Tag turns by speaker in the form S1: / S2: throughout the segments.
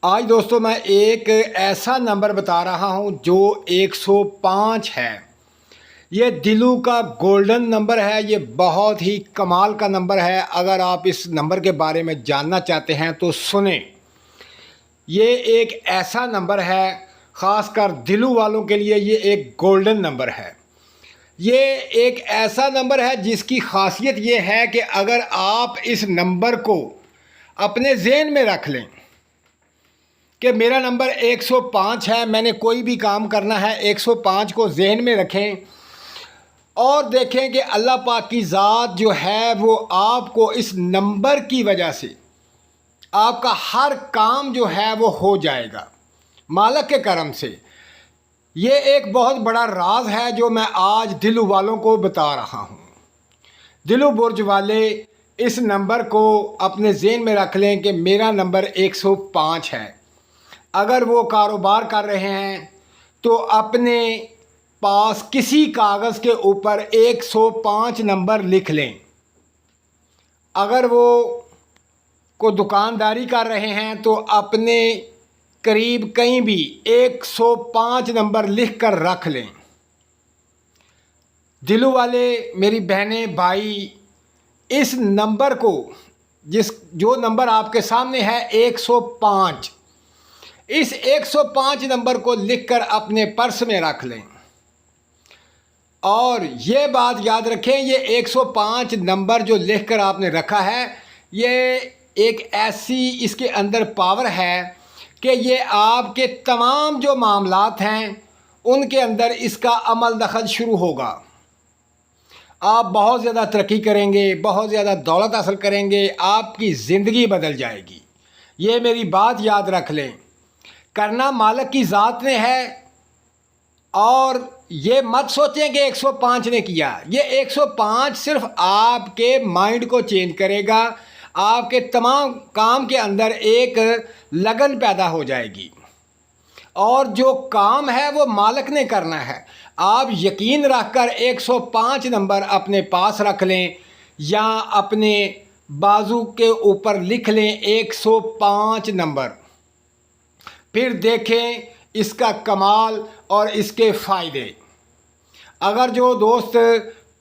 S1: آج دوستوں میں ایک ایسا نمبر بتا رہا ہوں جو 105 ہے۔ یہ دلو کا گولڈن نمبر ہے، یہ بہت ہی کمال کا نمبر ہے۔ اگر آپ اس نمبر کے بارے میں جاننا چاہتے ہیں تو سنیں۔ یہ ایک ایسا نمبر ہے، خاص کر دلو والوں کے لیے یہ ایک گولڈن نمبر ہے۔ یہ ایک ایسا نمبر ہے جس کی خاصیت یہ ہے کہ اگر آپ اس نمبر کو اپنے ذہن میں رکھ لیں کہ میرا نمبر 105 ہے، میں نے کوئی بھی کام کرنا ہے 105 کو ذہن میں رکھیں اور دیکھیں کہ اللہ پاک کی ذات جو ہے وہ آپ کو اس نمبر کی وجہ سے آپ کا ہر کام جو ہے وہ ہو جائے گا مالک کے کرم سے۔ یہ ایک بہت بڑا راز ہے جو میں آج دلو والوں کو بتا رہا ہوں۔ دلو برج والے اس نمبر کو اپنے ذہن میں رکھ لیں کہ میرا نمبر 105 ہے۔ اگر وہ کاروبار کر رہے ہیں تو اپنے پاس کسی کاغذ کے اوپر 105 نمبر لکھ لیں۔ اگر وہ کوئی دکانداری کر رہے ہیں تو اپنے قریب کہیں بھی 105 نمبر لکھ کر رکھ لیں۔ دلو والے میری بہنیں بھائی، اس نمبر کو جو نمبر آپ کے سامنے ہے 105، اس 105 نمبر کو لکھ کر اپنے پرس میں رکھ لیں اور یہ بات یاد رکھیں، یہ 105 نمبر جو لکھ کر آپ نے رکھا ہے، یہ ایک ایسی اس کے اندر پاور ہے کہ یہ آپ کے تمام جو معاملات ہیں ان کے اندر اس کا عمل دخل شروع ہوگا۔ آپ بہت زیادہ ترقی کریں گے، بہت زیادہ دولت حاصل کریں گے، آپ کی زندگی بدل جائے گی۔ یہ میری بات یاد رکھ لیں، کرنا مالک کی ذات نے ہے اور یہ مت سوچیں کہ 105 نے کیا۔ یہ 105 صرف آپ کے مائنڈ کو چینج کرے گا، آپ کے تمام کام کے اندر ایک لگن پیدا ہو جائے گی اور جو کام ہے وہ مالک نے کرنا ہے۔ آپ یقین رکھ کر 105 نمبر اپنے پاس رکھ لیں یا اپنے بازو کے اوپر لکھ لیں 105 نمبر، پھر دیکھیں اس کا کمال اور اس کے فائدے۔ اگر جو دوست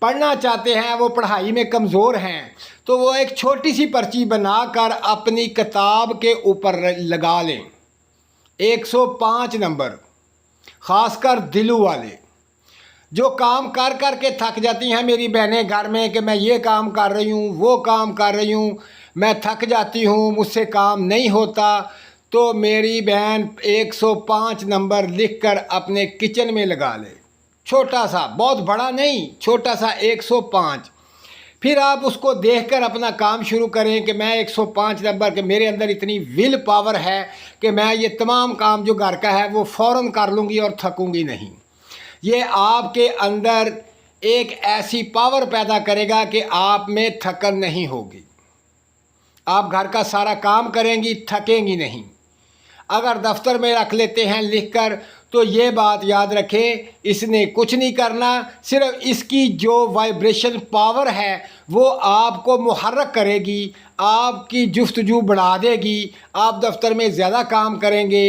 S1: پڑھنا چاہتے ہیں، وہ پڑھائی میں کمزور ہیں، تو وہ ایک چھوٹی سی پرچی بنا کر اپنی کتاب کے اوپر لگا لیں 105 نمبر۔ خاص کر دلو والے جو کام کر کر کے تھک جاتی ہیں میری بہنیں گھر میں کہ میں یہ کام کر رہی ہوں، وہ کام کر رہی ہوں، میں تھک جاتی ہوں، مجھ سے کام نہیں ہوتا، تو میری بہن 105 نمبر لکھ کر اپنے کچن میں لگا لے، چھوٹا سا، بہت بڑا نہیں، چھوٹا سا 105۔ پھر آپ اس کو دیکھ کر اپنا کام شروع کریں کہ میں 105 نمبر کہ میرے اندر اتنی ول پاور ہے کہ میں یہ تمام کام جو گھر کا ہے وہ فوراً کر لوں گی اور تھکوں گی نہیں۔ یہ آپ کے اندر ایک ایسی پاور پیدا کرے گا کہ آپ میں تھکن نہیں ہوگی، آپ گھر کا سارا کام کریں گی، تھکیں گی نہیں۔ اگر دفتر میں رکھ لیتے ہیں لکھ کر تو یہ بات یاد رکھیں، اس نے کچھ نہیں کرنا، صرف اس کی جو وائبریشن پاور ہے وہ آپ کو محرک کرے گی، آپ کی جستجو بڑھا دے گی، آپ دفتر میں زیادہ کام کریں گے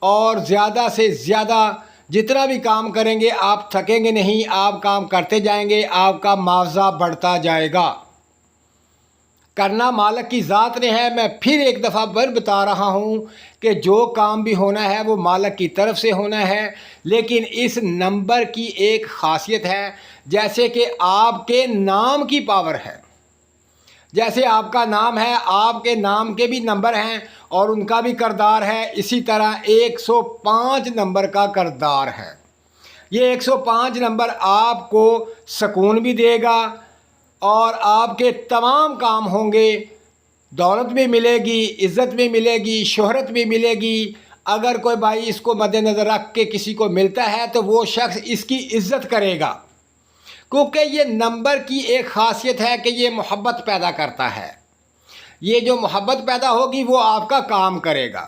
S1: اور زیادہ سے زیادہ جتنا بھی کام کریں گے آپ تھکیں گے نہیں، آپ کام کرتے جائیں گے، آپ کا معاوضہ بڑھتا جائے گا۔ کرنا مالک کی ذات نے ہے۔ میں پھر ایک دفعہ بتا رہا ہوں کہ جو کام بھی ہونا ہے وہ مالک کی طرف سے ہونا ہے، لیکن اس نمبر کی ایک خاصیت ہے، جیسے کہ آپ کے نام کی پاور ہے، جیسے آپ کا نام ہے، آپ کے نام کے بھی نمبر ہیں اور ان کا بھی کردار ہے، اسی طرح 105 نمبر کا کردار ہے۔ یہ 105 نمبر آپ کو سکون بھی دے گا اور آپ کے تمام کام ہوں گے، دولت بھی ملے گی، عزت بھی ملے گی، شہرت بھی ملے گی۔ اگر کوئی بھائی اس کو مد نظر رکھ کے کسی کو ملتا ہے تو وہ شخص اس کی عزت کرے گا، کیونکہ یہ نمبر کی ایک خاصیت ہے کہ یہ محبت پیدا کرتا ہے۔ یہ جو محبت پیدا ہوگی وہ آپ کا کام کرے گا۔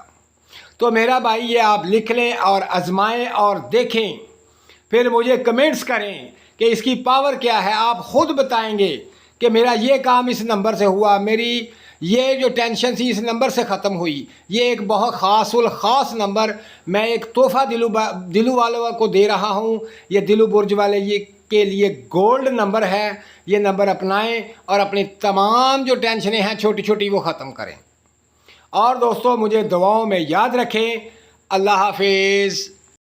S1: تو میرا بھائی یہ آپ لکھ لیں اور آزمائیں اور دیکھیں، پھر مجھے کمنٹس کریں کہ اس کی پاور کیا ہے۔ آپ خود بتائیں گے کہ میرا یہ کام اس نمبر سے ہوا، میری یہ جو ٹینشن تھی اس نمبر سے ختم ہوئی. یہ ایک بہت خاص الخاص نمبر میں ایک تحفہ دلو والوں کو دے رہا ہوں. یہ دلو برج والے یہ کے لیے گولڈ نمبر ہے. یہ نمبر اپنائیں اور اپنی تمام جو ٹینشنیں ہیں چھوٹی چھوٹی وہ ختم کریں. اور دوستو مجھے دعاؤں میں یاد رکھیں. اللہ حافظ.